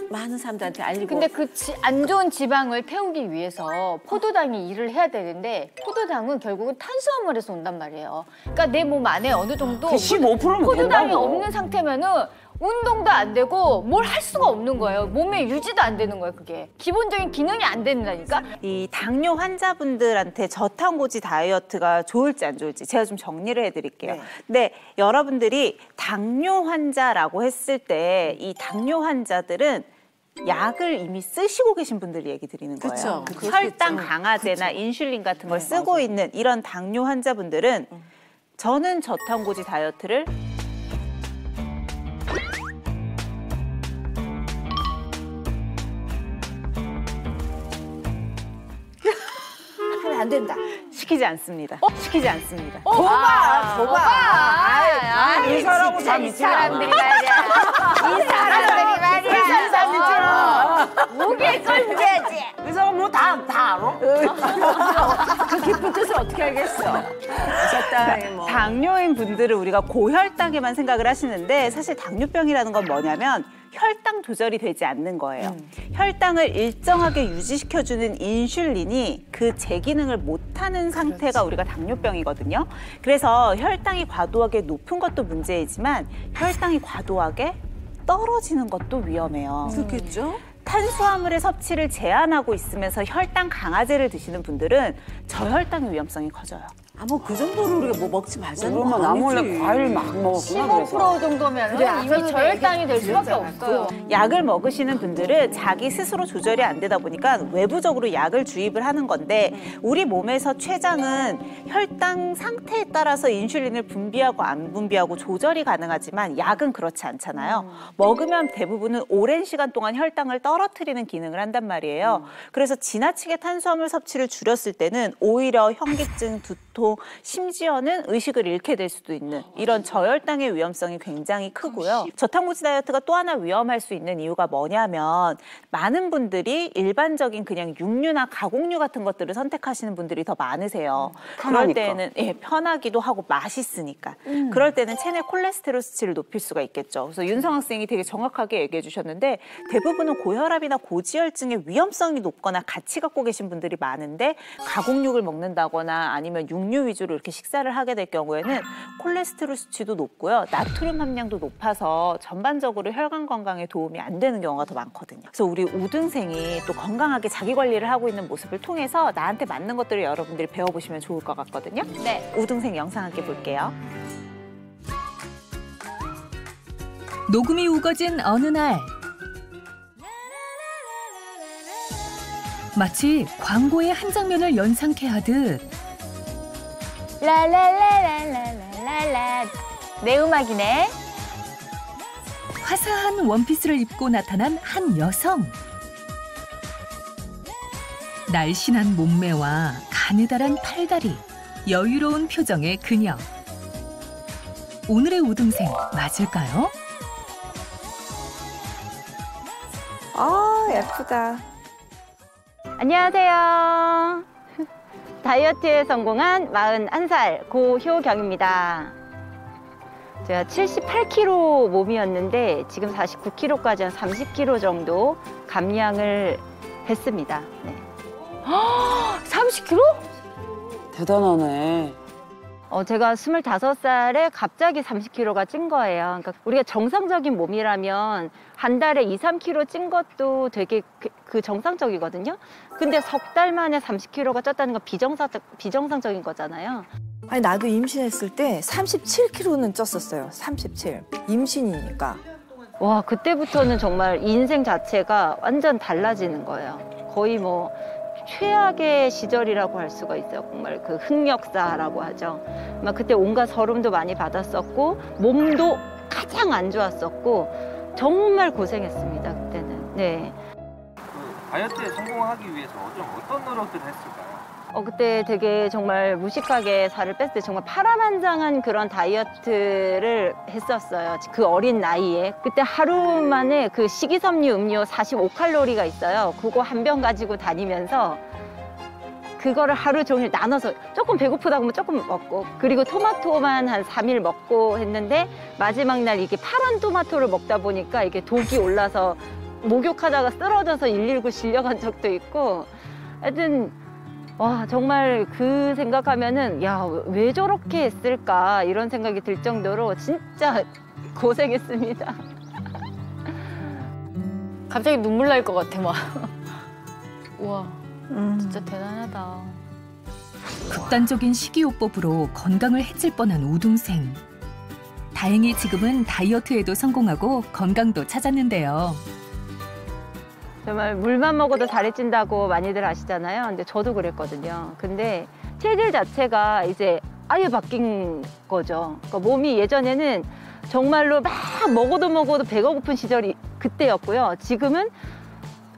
많은 사람들한테 알리고. 근데 그 안 좋은 지방을 태우기 위해서 포도당이 일을 해야 되는데 포도당은 결국은 탄수화물에서 온단 말이에요. 그러니까 내 몸 안에 어느 정도 15%면 포도당이 된다고. 없는 상태면은 운동도 안 되고 뭘 할 수가 없는 거예요. 몸의 유지도 안 되는 거예요. 그게 기본적인 기능이 안 된다니까. 이 당뇨 환자분들한테 저탄고지 다이어트가 좋을지 안 좋을지 제가 좀 정리를 해드릴게요. 네. 근데 여러분들이 당뇨 환자라고 했을 때 이 당뇨 환자들은 약을 이미 쓰시고 계신 분들 얘기 드리는 거예요. 그쵸. 혈당 강화제나 인슐린 같은 걸 쓰고 있는 이런 당뇨 환자분들은 저는 저탄고지 다이어트를 안 된다. 시키지 않습니다. 시키지 않습니다. 이 사람하고 다 믿지 사람들이 말이야. 이 사람들이 말이야. 무게 걸려야지. 이 사람 뭐 다 알아? 그 깊은 뜻을 어떻게 알겠어? 적당히 뭐. 당뇨인 분들은 우리가 고혈당에만 생각을 하시는데 사실 당뇨병이라는 건 뭐냐면 혈당 조절이 되지 않는 거예요. 혈당을 일정하게 유지시켜주는 인슐린이 그 제기능을 못하는 상태가 우리가 당뇨병이거든요. 그래서 혈당이 과도하게 높은 것도 문제이지만 혈당이 과도하게 떨어지는 것도 위험해요. 그렇겠죠? 탄수화물의 섭취를 제한하고 있으면서 혈당 강화제를 드시는 분들은 저혈당의 위험성이 커져요. 뭐 그 정도로 우리가 뭐 먹지 말자는 거 그러면 나 몰래 아니지. 과일 막 먹었구나. 15% 정도면 이미 저혈당이 될 수밖에 없어요. 약을 먹으시는 분들은 자기 스스로 조절이 안 되다 보니까 외부적으로 약을 주입을 하는 건데 우리 몸에서 췌장은 혈당 상태에 따라서 인슐린을 분비하고 안 분비하고 조절이 가능하지만 약은 그렇지 않잖아요. 먹으면 대부분은 오랜 시간 동안 혈당을 떨어뜨리는 기능을 한단 말이에요. 그래서 지나치게 탄수화물 섭취를 줄였을 때는 오히려 현기증, 두통, 심지어는 의식을 잃게 될 수도 있는 이런 저혈당의 위험성이 굉장히 크고요. 저탄고지 다이어트가 또 하나 위험할 수 있는 이유가 뭐냐면 많은 분들이 일반적인 그냥 육류나 가공류 같은 것들을 선택하시는 분들이 더 많으세요. 그럴 때는 편하기도 하고 맛있으니까. 그럴 때는 체내 콜레스테롤 수치를 높일 수가 있겠죠. 그래서 윤성 학생이 되게 정확하게 얘기해 주셨는데 대부분은 고혈압이나 고지혈증의 위험성이 높거나 같이 갖고 계신 분들이 많은데 가공육을 먹는다거나 아니면 육류 위주로 이렇게 식사를 하게 될 경우에는 콜레스테롤 수치도 높고요. 나트륨 함량도 높아서 전반적으로 혈관 건강에 도움이 안 되는 경우가 더 많거든요. 그래서 우리 우등생이 또 건강하게 자기 관리를 하고 있는 모습을 통해서 나한테 맞는 것들을 여러분들이 배워보시면 좋을 것 같거든요. 네. 우등생 영상 함께 볼게요. 녹음이 우거진 어느 날 마치 광고의 한 장면을 연상케 하듯 라라라라라라라 내 음악이네. 화사한 원피스를 입고 나타난 한 여성. 날씬한 몸매와 가느다란 팔다리, 여유로운 표정의 그녀. 오늘의 우등생 맞을까요? 예쁘다. 안녕하세요. 다이어트에 성공한 41살 고효경입니다. 제가 78kg 몸이었는데 지금 49kg까지 한 30kg 정도 감량을 했습니다. 네. 30kg? 대단하네. 제가 25살에 갑자기 30kg가 찐 거예요. 그러니까 우리가 정상적인 몸이라면 한 달에 2, 3kg 찐 것도 되게 그 정상적이거든요. 근데 석 달 만에 30kg가 쪘다는 건 비정상적인 거잖아요. 아니 나도 임신했을 때 37kg는 쪘었어요. 37. 임신이니까. 와, 그때부터는 정말 인생 자체가 완전 달라지는 거예요. 거의 뭐 최악의 시절이라고 할 수가 있어요. 정말 그 흑역사라고 하죠. 막 그때 온갖 서름도 많이 받았었고 몸도 가장 안 좋았었고 정말 고생했습니다. 그때는. 네. 그 다이어트에 성공하기 위해서 어떤 노력들을 했을까요? 그때 되게 정말 무식하게 살을 뺐을 때 정말 파란만장한 그런 다이어트를 했었어요. 그 어린 나이에. 그때 하루 만에 그 식이섬유 음료 45칼로리가 있어요. 그거 한 병 가지고 다니면서 그거를 하루 종일 나눠서 조금 배고프다고 하면 조금 먹고 그리고 토마토만 한 3일 먹고 했는데 마지막 날 이게 파란 토마토를 먹다 보니까 이게 독이 올라서 목욕하다가 쓰러져서 119 실려간 적도 있고 하여튼 와 정말 그 생각하면은 야 왜 저렇게 했을까 이런 생각이 들 정도로 진짜 고생했습니다. 갑자기 눈물 날 것 같아 막. 우와 진짜 대단하다. 극단적인 식이요법으로 건강을 해칠 뻔한 우등생. 다행히 지금은 다이어트에도 성공하고 건강도 찾았는데요. 정말 물만 먹어도 살이 찐다고 많이들 아시잖아요. 근데 저도 그랬거든요. 근데 체질 자체가 이제 아예 바뀐 거죠. 그러니까 몸이 예전에는 정말로 막 먹어도 배가 고픈 시절이 그때였고요. 지금은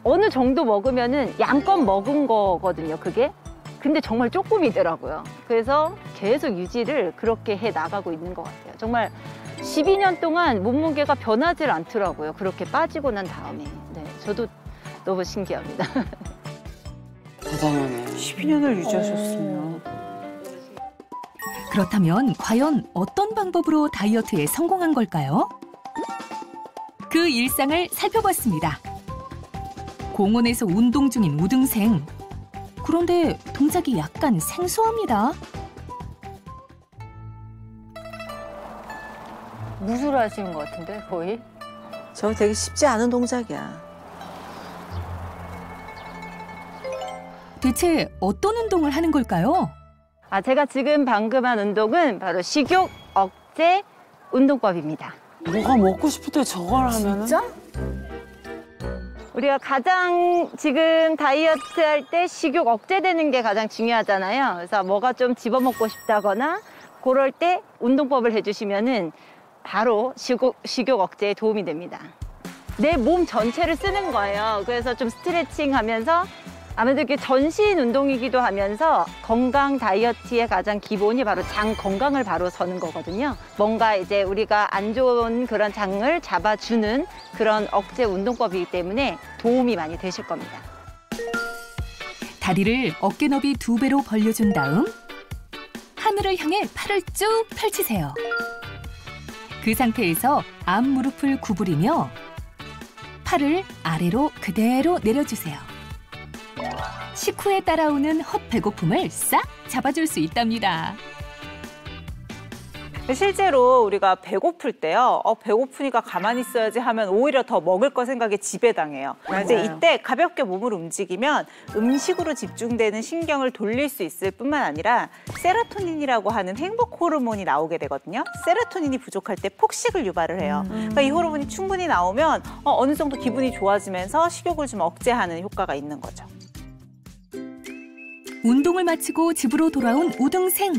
어느 정도 먹으면은 양껏 먹은 거거든요, 그게. 근데 정말 조금이더라고요. 그래서 계속 유지를 그렇게 해 나가고 있는 것 같아요. 정말 12년 동안 몸무게가 변하질 않더라고요. 그렇게 빠지고 난 다음에. 네, 저도 너무 신기합니다. 대단하네. 12년을 유지하셨으면. 그렇다면 과연 어떤 방법으로 다이어트에 성공한 걸까요? 그 일상을 살펴봤습니다. 공원에서 운동 중인 우등생. 그런데 동작이 약간 생소합니다. 무술 하시는 것 같은데 거의? 저 되게 쉽지 않은 동작이야. 대체 어떤 운동을 하는 걸까요? 제가 지금 방금 한 운동은 바로 식욕 억제 운동법입니다. 뭐가 먹고 싶을 때 저걸 하면은? 진짜? 우리가 가장 지금 다이어트 할 때 식욕 억제되는 게 가장 중요하잖아요. 그래서 뭐가 좀 집어먹고 싶다거나 그럴 때 운동법을 해주시면은 바로 식욕 억제에 도움이 됩니다. 내 몸 전체를 쓰는 거예요. 그래서 좀 스트레칭 하면서 아무래도 이게 전신 운동이기도 하면서 건강 다이어트의 가장 기본이 바로 장 건강을 바로 서는 거거든요. 뭔가 이제 우리가 안 좋은 그런 장을 잡아주는 그런 억제 운동법이기 때문에 도움이 많이 되실 겁니다. 다리를 어깨 너비 2배로 벌려준 다음 하늘을 향해 팔을 쭉 펼치세요. 그 상태에서 앞 무릎을 구부리며 팔을 아래로 그대로 내려주세요. 식후에 따라오는 헛 배고픔을 싹 잡아줄 수 있답니다. 실제로 우리가 배고플 때요. 배고프니까 가만히 있어야지 하면 오히려 더 먹을 거 생각에 지배당해요. 이제 이때 가볍게 몸을 움직이면 음식으로 집중되는 신경을 돌릴 수 있을 뿐만 아니라 세로토닌이라고 하는 행복 호르몬이 나오게 되거든요. 세로토닌이 부족할 때 폭식을 유발을 해요. 그러니까 이 호르몬이 충분히 나오면 어느 정도 기분이 좋아지면서 식욕을 좀 억제하는 효과가 있는 거죠. 운동을 마치고 집으로 돌아온 우등생.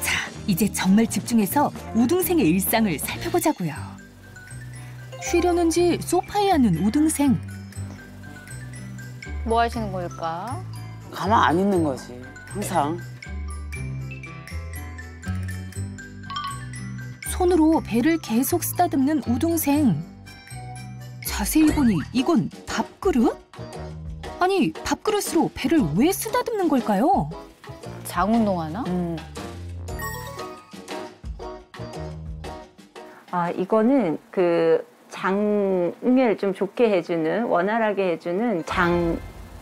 자, 이제 정말 집중해서 우등생의 일상을 살펴보자고요. 쉬려는지 소파에 앉는 우등생. 뭐 하시는 걸까? 가만 안 있는 거지, 항상. 손으로 배를 계속 쓰다듬는 우등생. 자세히 보니 이건 밥그릇? 아니, 밥그릇으로 배를 왜 쓰다듬는 걸까요? 장 운동하나? 이거는 그 장을 좀 좋게 해주는, 원활하게 해주는 장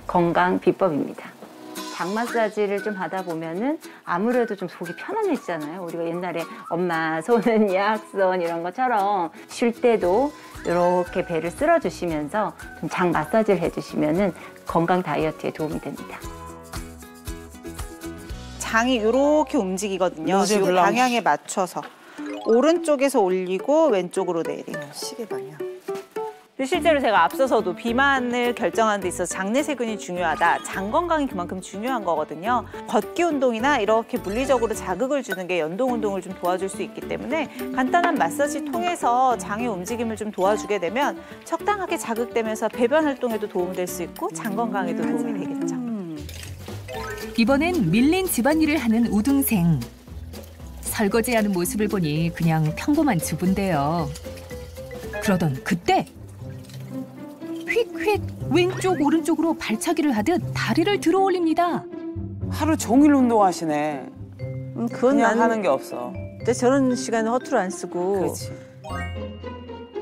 건강 비법입니다. 장 마사지를 좀 하다 보면은 아무래도 좀 속이 편안해지잖아요. 우리가 옛날에 엄마 손은 약손 이런 것처럼 쉴 때도 이렇게 배를 쓸어주시면서 좀 장 마사지를 해주시면은 건강 다이어트에 도움이 됩니다. 장이 이렇게 움직이거든요. 로제 이 블랑시. 방향에 맞춰서 오른쪽에서 올리고 왼쪽으로 내리고. 시계 방향. 실제로 제가 앞서서도 비만을 결정하는 데 있어서 장내세균이 중요하다. 장 건강이 그만큼 중요한 거거든요. 걷기 운동이나 이렇게 물리적으로 자극을 주는 게 연동 운동을 좀 도와줄 수 있기 때문에 간단한 마사지 통해서 장의 움직임을 좀 도와주게 되면 적당하게 자극되면서 배변 활동에도 도움이 될 수 있고 장 건강에도 도움이 되겠죠. 이번엔 밀린 집안일을 하는 우등생. 설거지하는 모습을 보니 그냥 평범한 주부인데요. 그러던 그때 휙휙 왼쪽 오른쪽으로 발차기를 하듯 다리를 들어 올립니다. 하루 종일 운동하시네. 그건 그냥 나는 하는 게 없어. 근데 저런 시간에 허투루 안 쓰고. 그렇지.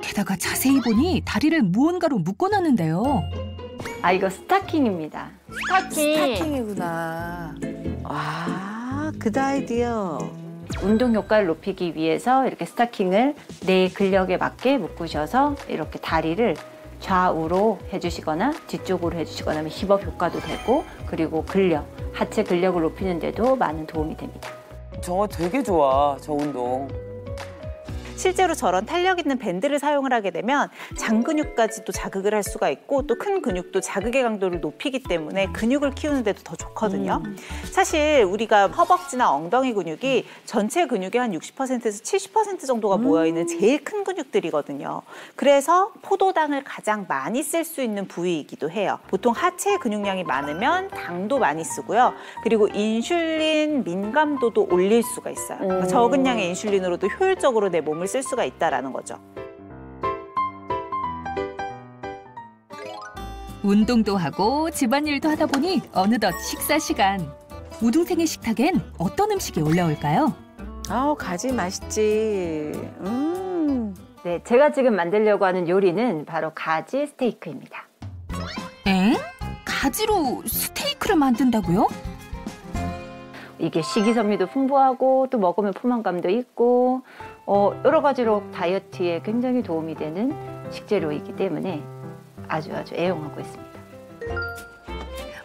게다가 자세히 보니 다리를 무언가로 묶어놨는데요. 이거 스타킹입니다. 스타킹이구나. 그 아이디어. 운동 효과를 높이기 위해서 이렇게 스타킹을 내 근력에 맞게 묶으셔서 이렇게 다리를 좌우로 해주시거나 뒤쪽으로 해주시거나 하면 힙업 효과도 되고 그리고 근력, 하체 근력을 높이는 데도 많은 도움이 됩니다. 저거 되게 좋아, 저 운동. 실제로 저런 탄력 있는 밴드를 사용을 하게 되면 장근육까지도 자극을 할 수가 있고 또 큰 근육도 자극의 강도를 높이기 때문에 근육을 키우는 데도 더 좋거든요. 사실 우리가 허벅지나 엉덩이 근육이 전체 근육의 한 60%에서 70% 정도가 모여있는 제일 큰 근육들이거든요. 그래서 포도당을 가장 많이 쓸 수 있는 부위이기도 해요. 보통 하체 근육량이 많으면 당도 많이 쓰고요. 그리고 인슐린 민감도도 올릴 수가 있어요. 그러니까 적은 양의 인슐린으로도 효율적으로 내 몸을 쓸 수가 있다는 거죠. 운동도 하고 집안일도 하다 보니 어느덧 식사 시간. 우등생의 식탁엔 어떤 음식이 올라올까요? 아우, 가지 맛있지. 네, 제가 지금 만들려고 하는 요리는 바로 가지 스테이크입니다. 엥? 가지로 스테이크를 만든다고요? 이게 식이섬유도 풍부하고 또 먹으면 포만감도 있고 여러 가지로 다이어트에 굉장히 도움이 되는 식재료이기 때문에 아주 애용하고 있습니다.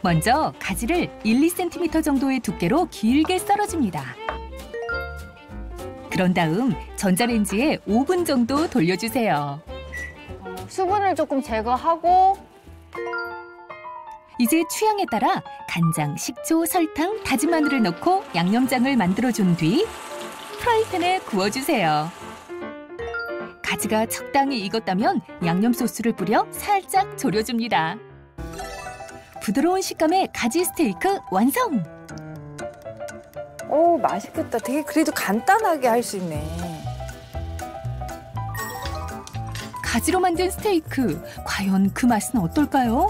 먼저 가지를 1-2cm 정도의 두께로 길게 썰어줍니다. 그런 다음 전자레인지에 5분 정도 돌려주세요. 수분을 조금 제거하고 이제 취향에 따라 간장, 식초, 설탕, 다진 마늘을 넣고 양념장을 만들어준 뒤 프라이팬에 구워주세요. 가지가 적당히 익었다면 양념 소스를 뿌려 살짝 졸여줍니다. 부드러운 식감의 가지 스테이크 완성! 오, 맛있겠다. 되게 그래도 간단하게 할 수 있네. 가지로 만든 스테이크, 과연 그 맛은 어떨까요?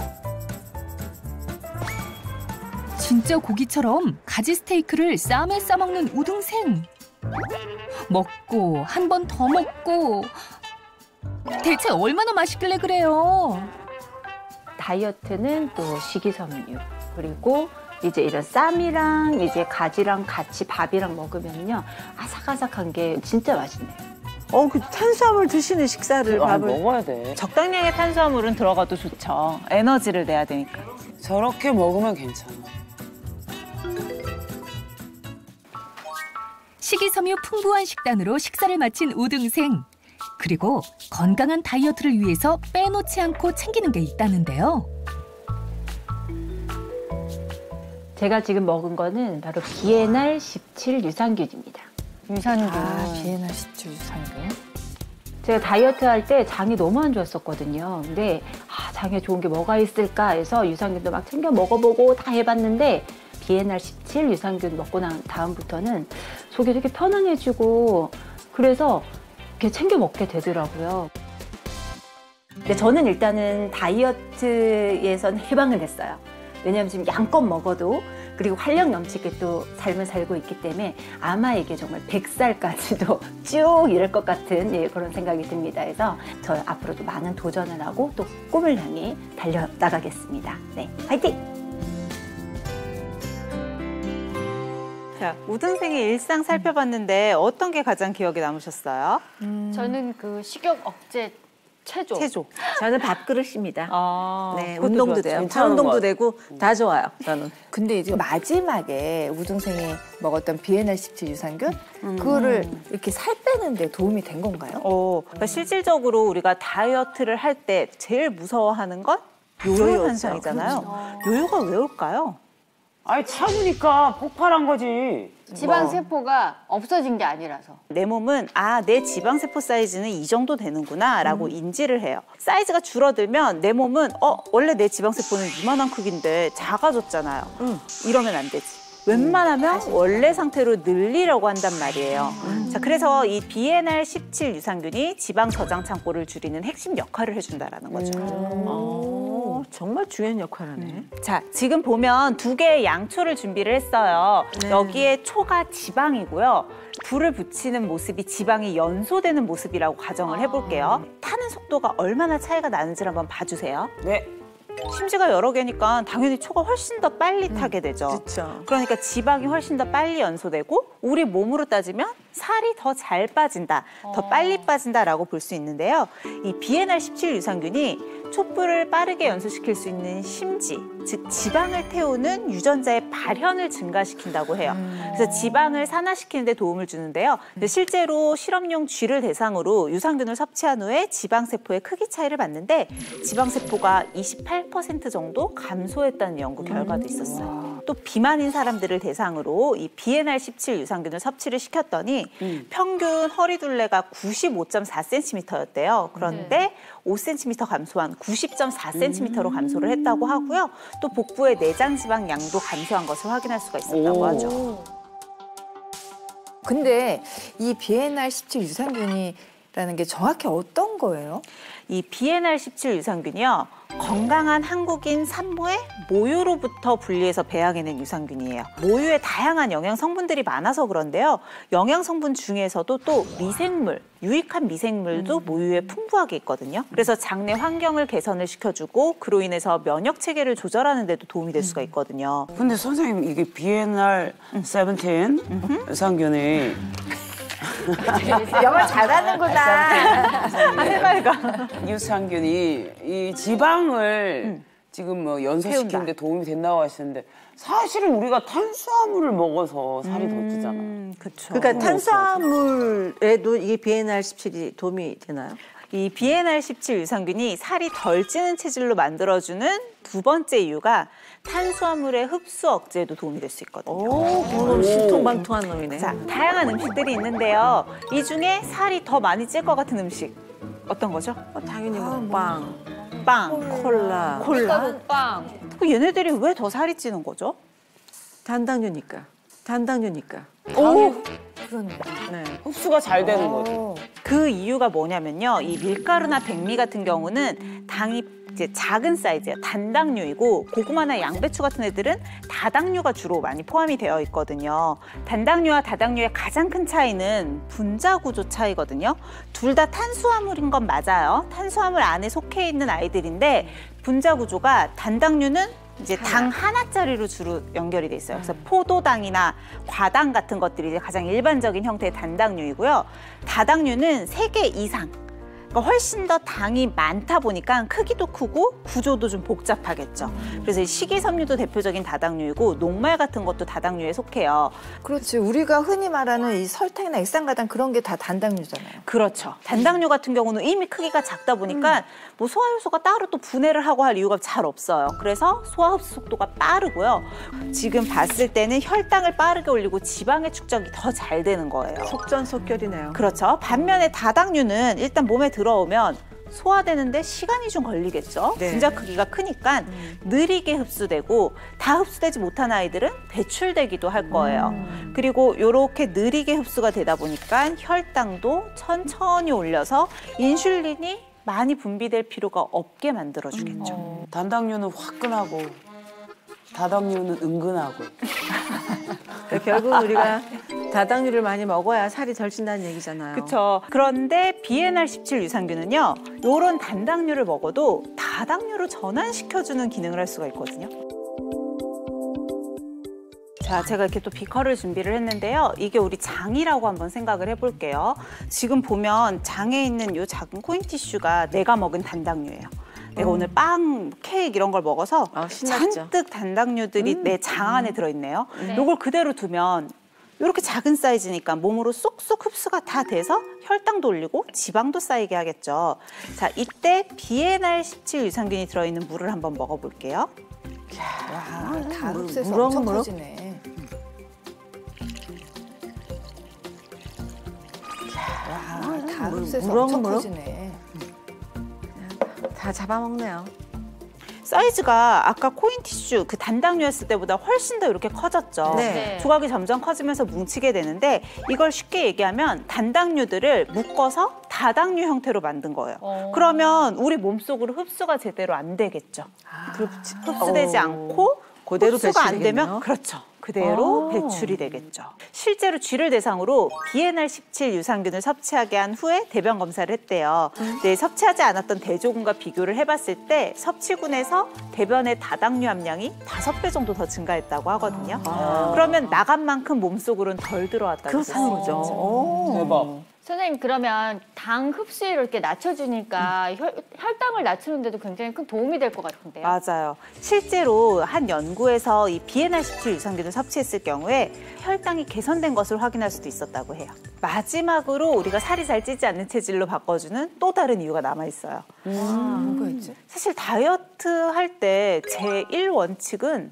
진짜 고기처럼 가지 스테이크를 쌈에 싸먹는 우등생. 먹고 한 번 더 먹고. 대체 얼마나 맛있길래 그래요? 다이어트는 또 식이섬유 그리고 이제 이런 쌈이랑 이제 가지랑 같이 밥이랑 먹으면요 아삭아삭한 게 진짜 맛있네요. 그 탄수화물 드시는 식사를 밥을 먹어야 돼. 적당량의 탄수화물은 들어가도 좋죠. 에너지를 내야 되니까. 저렇게 먹으면 괜찮아. 식이섬유 풍부한 식단으로 식사를 마친 우등생. 그리고 건강한 다이어트를 위해서 빼놓지 않고 챙기는 게 있다는데요. 제가 지금 먹은 거는 바로 비에날 17 유산균입니다. 유산균. 비에날 17 유산균. 제가 다이어트 할 때 장이 너무 안 좋았었거든요. 근데 장에 좋은 게 뭐가 있을까 해서 유산균도 막 챙겨 먹어보고 다 해봤는데 비에날 17 유산균 먹고 난 다음부터는 속이 되게 편안해지고 그래서 이렇게 챙겨 먹게 되더라고요. 근데 저는 일단은 다이어트에선 해방을 했어요. 왜냐하면 지금 양껏 먹어도 그리고 활력 넘치게 또 삶을 살고 있기 때문에 아마 이게 정말 100살까지도 쭉 이럴 것 같은 그런 생각이 듭니다. 그래서 저 앞으로도 많은 도전을 하고 또 꿈을 향해 달려나가겠습니다. 네, 화이팅! 자, 우등생의 일상 살펴봤는데 어떤 게 가장 기억에 남으셨어요? 저는 그 식욕 억제 체조. 저는 밥그릇입니다. 네, 그것도 운동도 좋았죠. 돼요. 팔 운동도 되고 다 좋아요. 저는. 근데 이제 마지막에 우등생이 먹었던 비에날 17 유산균 그거를 이렇게 살 빼는 데 도움이 된 건가요? 그러니까 실질적으로 우리가 다이어트를 할 때 제일 무서워하는 건 요요 현상이잖아요. 요요가 왜 올까요? 아니 참으니까 폭발한 거지. 지방 세포가 없어진 게 아니라서. 내 몸은 내 지방세포 사이즈는 이 정도 되는구나 라고 인지를 해요. 사이즈가 줄어들면 내 몸은 원래 내 지방세포는 이만한 크기인데 작아졌잖아요. 이러면 안 되지. 웬만하면 원래 상태로 늘리려고 한단 말이에요. 자, 그래서 이 비에날 17 유산균이 지방 저장 창고를 줄이는 핵심 역할을 해준다는 거죠. 정말 중요한 역할을 하네. 자, 지금 보면 2개의 양초를 준비를 했어요. 여기에 초가 지방이고요. 불을 붙이는 모습이 지방이 연소되는 모습이라고 가정을 해볼게요. 타는 속도가 얼마나 차이가 나는지를 한번 봐주세요. 네. 심지가 여러 개니까 당연히 초가 훨씬 더 빨리 타게 되죠. 그렇죠. 그러니까 지방이 훨씬 더 빨리 연소되고 우리 몸으로 따지면 살이 더 잘 빠진다, 더 빨리 빠진다라고 볼 수 있는데요. 이 비에날 17 유산균이 촛불을 빠르게 연소시킬 수 있는 심지, 즉 지방을 태우는 유전자의 발현을 증가시킨다고 해요. 그래서 지방을 산화시키는 데 도움을 주는데요. 실제로 실험용 쥐를 대상으로 유산균을 섭취한 후에 지방세포의 크기 차이를 봤는데 지방세포가 28% 정도 감소했다는 연구 결과도 있었어요. 또 비만인 사람들을 대상으로 이 BNR17 유산균을 섭취를 시켰더니 평균 허리둘레가 95.4cm였대요. 그런데 5cm 감소한 90.4cm로 감소를 했다고 하고요. 또 복부의 내장 지방 양도 감소한 것을 확인할 수가 있었다고 하죠. 근데 이 BNR17 유산균이라는 게 정확히 어떤 거예요? 이 BNR17 유산균이요. 건강한 한국인 산모의 모유로부터 분리해서 배양해낸 유산균이에요. 모유에 다양한 영양 성분들이 많아서 그런데요. 영양 성분 중에서도 또 미생물, 유익한 미생물도 모유에 풍부하게 있거든요. 그래서 장내 환경을 개선을 시켜주고 그로 인해서 면역 체계를 조절하는 데도 도움이 될 수가 있거든요. 근데 선생님 이게 BNR17 유산균이 영어 잘하는구나. 해맑아. 유산균이 이 지방을 지금 뭐 연소시키는 데 도움이 된다고 하시는데 사실은 우리가 탄수화물을 먹어서 살이 더 찌잖아요. 그렇죠. 그러니까 탄수화물에도 이게 BNR17이 도움이 되나요? 이 BNR17 유산균이 살이 덜 찌는 체질로 만들어주는 두 번째 이유가 탄수화물의 흡수 억제에도 도움이 될 수 있거든요. 오, 그럼 신통방통한 놈이네. 자, 다양한 음식들이 있는데요. 이 중에 살이 더 많이 찔 것 같은 음식 어떤 거죠? 당연히 뭐 빵, 빵, 콜라. 빵. 얘네들이 왜 더 살이 찌는 거죠? 단당류니까. 오! 그러네. 네. 흡수가 잘 되는 거죠. 그 이유가 뭐냐면요. 이 밀가루나 백미 같은 경우는 당이 이제 작은 사이즈예요. 단당류이고 고구마나 양배추 같은 애들은 다당류가 주로 많이 포함이 되어 있거든요. 단당류와 다당류의 가장 큰 차이는 분자 구조 차이거든요. 둘 다 탄수화물인 건 맞아요. 탄수화물 안에 속해 있는 아이들인데 분자 구조가 단당류는 이제 당 하나짜리로 주로 연결이 돼 있어요. 그래서 포도당이나 과당 같은 것들이 이제 가장 일반적인 형태의 단당류이고요. 다당류는 3개 이상. 그러니까 훨씬 더 당이 많다 보니까 크기도 크고 구조도 좀 복잡하겠죠. 그래서 식이섬유도 대표적인 다당류이고 녹말 같은 것도 다당류에 속해요. 그렇지. 우리가 흔히 말하는 이 설탕이나 액상가당 그런 게 다 단당류잖아요. 그렇죠. 단당류 같은 경우는 이미 크기가 작다 보니까 뭐 소화효소가 따로 또 분해를 하고 할 이유가 잘 없어요. 그래서 소화 흡수 속도가 빠르고요. 지금 봤을 때는 혈당을 빠르게 올리고 지방의 축적이 더 잘 되는 거예요. 속전속결이네요. 그렇죠. 반면에 다당류는 일단 몸에 들어오면 소화되는데 시간이 좀 걸리겠죠. 네. 분자 크기가 크니까 느리게 흡수되고 다 흡수되지 못한 아이들은 배출되기도 할 거예요. 그리고 이렇게 느리게 흡수가 되다 보니까 혈당도 천천히 올려서 인슐린이 많이 분비될 필요가 없게 만들어주겠죠. 단당류는 화끈하고 다당류는 은근하고. 그러니까 결국 우리가 다당류를 많이 먹어야 살이 덜 찐다는 얘기잖아요. 그렇죠. 그런데 BNR17 유산균은요. 이런 단당류를 먹어도 다당류로 전환시켜주는 기능을 할 수가 있거든요. 자, 제가 이렇게 또 비커를 준비를 했는데요. 이게 우리 장이라고 한번 생각을 해볼게요. 지금 보면 장에 있는 이 작은 코인 티슈가 내가 먹은 단당류예요. 내가 오늘 빵, 케이크 이런 걸 먹어서 잔뜩 단당류들이 내 장 안에 들어있네요. 이걸 그대로 두면 이렇게 작은 사이즈니까 몸으로 쏙쏙 흡수가 다 돼서 혈당도 올리고 지방도 쌓이게 하겠죠. 자, 이때 BNR17 유산균이 들어있는 물을 한번 먹어볼게요. 와, 다 흡수해서 엄청 커지네. 와, 다 흡수해서 엄청 커지네. 다 잡아먹네요. 사이즈가 아까 코인 티슈 그 단당류였을 때보다 훨씬 더 이렇게 커졌죠. 네. 조각이 점점 커지면서 뭉치게 되는데 이걸 쉽게 얘기하면 단당류들을 묶어서 다당류 형태로 만든 거예요. 그러면 우리 몸속으로 흡수가 제대로 안 되겠죠. 흡수되지 않고 그대로 흡수가 안 배출이 되면 되겠네요. 그렇죠. 그대로 배출이 되겠죠. 실제로 쥐를 대상으로 BNR17 유산균을 섭취하게 한 후에 대변 검사를 했대요. 네, 섭취하지 않았던 대조군과 비교를 해봤을 때 섭취군에서 대변의 다당류 함량이 5배 정도 더 증가했다고 하거든요. 그러면 나간 만큼 몸속으로는 덜 들어왔다는 그렇다는 거죠. 대박. 선생님 그러면 당 흡수율을 이렇게 낮춰주니까 혈당을 낮추는데도 굉장히 큰 도움이 될 것 같은데요. 맞아요. 실제로 한 연구에서 이 비에날17 유산균을 섭취했을 경우에 혈당이 개선된 것을 확인할 수도 있었다고 해요. 마지막으로 우리가 살이 잘 찌지 않는 체질로 바꿔주는 또 다른 이유가 남아있어요. 뭐가 있지? 사실 다이어트 할 때 제1원칙은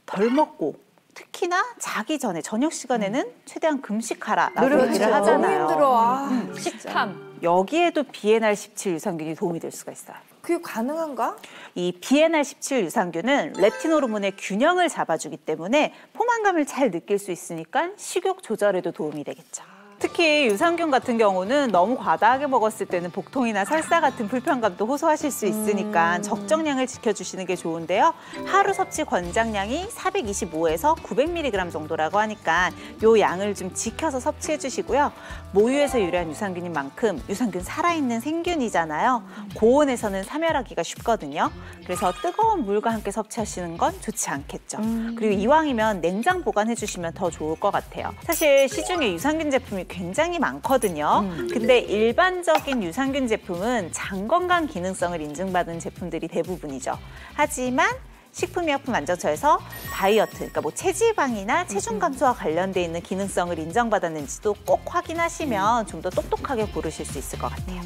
덜 먹고 특히나 자기 전에 저녁 시간에는 최대한 금식하라라고 얘기를 하잖아요. 너무 힘들어. 식탐. 여기에도 비에날17 유산균이 도움이 될 수가 있어요. 그게 가능한가? 이 비에날17 유산균은 렙틴 호르몬의 균형을 잡아주기 때문에 포만감을 잘 느낄 수 있으니까 식욕 조절에도 도움이 되겠죠. 특히 유산균 같은 경우는 너무 과다하게 먹었을 때는 복통이나 설사 같은 불편감도 호소하실 수 있으니까 적정량을 지켜주시는 게 좋은데요. 하루 섭취 권장량이 425에서 900mg 정도라고 하니까 요 양을 좀 지켜서 섭취해 주시고요. 모유에서 유래한 유산균인 만큼 유산균 살아있는 생균이잖아요. 고온에서는 사멸하기가 쉽거든요. 그래서 뜨거운 물과 함께 섭취하시는 건 좋지 않겠죠. 그리고 이왕이면 냉장 보관해 주시면 더 좋을 것 같아요. 사실 시중에 유산균 제품이 굉장히 많거든요. 근데 일반적인 유산균 제품은 장 건강 기능성을 인증받은 제품들이 대부분이죠. 하지만 식품의약품안전처에서 다이어트, 그러니까 뭐 체지방이나 체중 감소와 관련돼 있는 기능성을 인정받았는지도 꼭 확인하시면 좀 더 똑똑하게 고르실 수 있을 것 같아요.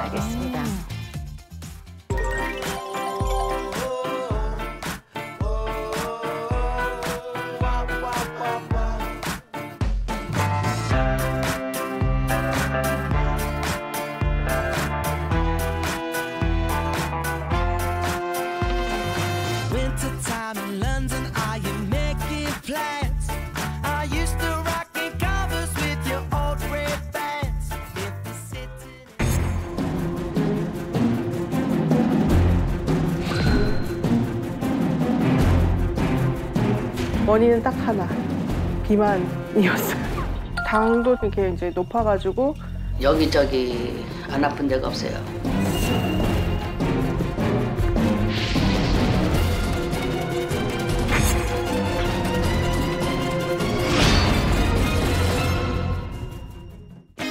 알겠습니다. 원인은 딱 하나, 비만이었어요. 당도 이렇게 이제 높아가지고 여기저기 안 아픈 데가 없어요.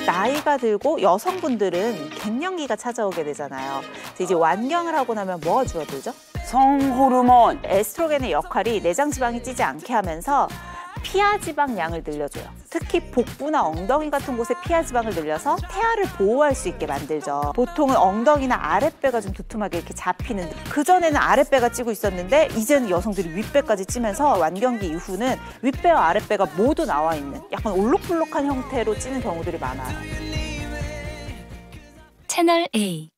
나이가 들고 여성분들은 갱년기가 찾아오게 되잖아요. 그래서 이제 완경을 하고 나면 뭐가 줄어들죠? 성호르몬. 에스트로겐의 역할이 내장 지방이 찌지 않게 하면서 피하 지방 양을 늘려줘요. 특히 복부나 엉덩이 같은 곳에 피하 지방을 늘려서 태아를 보호할 수 있게 만들죠. 보통은 엉덩이나 아랫배가 좀 두툼하게 이렇게 잡히는, 그전에는 아랫배가 찌고 있었는데 이제는 여성들이 윗배까지 찌면서 완경기 이후는 윗배와 아랫배가 모두 나와 있는 약간 올록블록한 형태로 찌는 경우들이 많아요. 채널 A